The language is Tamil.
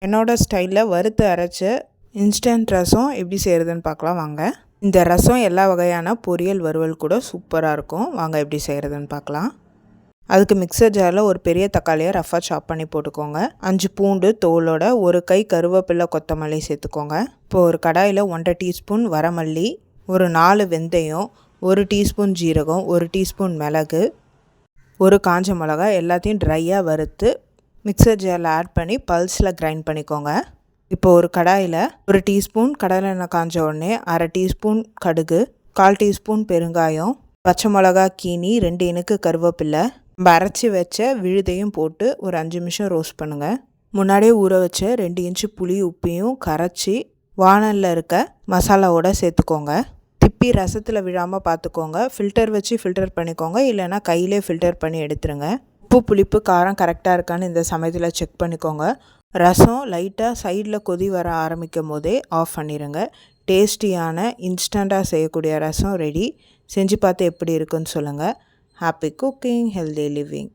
என்னோடய ஸ்டைலில் வறுத்து அரைச்ச இன்ஸ்டன்ட் ரசம் எப்படி செய்கிறதுன்னு பார்க்கலாம் வாங்க. இந்த ரசம் எல்லா வகையான பொரியல் வறுவல் கூட சூப்பராக இருக்கும். வாங்க எப்படி செய்கிறதுன்னு பார்க்கலாம். அதுக்கு மிக்சர் ஜாரில் ஒரு பெரிய தக்காளியை ரஃபாக சாப் பண்ணி போட்டுக்கோங்க. 5 பூண்டு தோலோட, 1 கை கருவேப்பிலை கொத்தமல்லி சேர்த்துக்கோங்க. இப்போது ஒரு கடாயில் 1.5 டீஸ்பூன் வரமல்லி, ஒரு 4 வெந்தயம், 1 டீஸ்பூன் ஜீரகம், 1 டீஸ்பூன் மிளகு, 1 காஞ்ச மிளகா எல்லாத்தையும் ட்ரையாக வறுத்து மிக்சர் ஜாரில் ஆட் பண்ணி பல்ஸில் கிரைண்ட் பண்ணிக்கோங்க. இப்போ ஒரு கடாயில் 1 டீஸ்பூன் கடலெண்ணெய் காஞ்ச உடனே 1/2 டீஸ்பூன் கடுகு, 1/4 டீஸ்பூன் பெருங்காயம், பச்சை மிளகா கீனி, 2 இனுக்கு கருவேப்பிலை, நம்ம அரைச்சி வச்ச விழுதையும் போட்டு ஒரு 5 நிமிஷம் ரோஸ்ட் பண்ணுங்கள். முன்னாடியே ஊற வச்ச 2 இன்ச்சு புளி உப்பையும் கரைச்சி வானலில் இருக்க மசாலாவோட சேர்த்துக்கோங்க. திப்பி ரசத்தில் விழாமல் பார்த்துக்கோங்க. ஃபில்டர் வச்சு ஃபில்டர் பண்ணிக்கோங்க, இல்லைனா கையிலே ஃபில்டர் பண்ணி எடுத்துருங்க. உப்பு புளிப்பு காரம் கரெக்டாக இருக்கான்னு இந்த சமயத்தில் செக் பண்ணிக்கோங்க. ரசம் லைட்டாக சைடில் கொதி வர ஆரம்பிக்கும் போதே ஆஃப் பண்ணிடுங்க. டேஸ்டியான இன்ஸ்டண்ட்டாக செய்யக்கூடிய ரசம் ரெடி. செஞ்சு பார்த்து எப்படி இருக்குன்னு சொல்லுங்கள். Happy cooking, healthy living.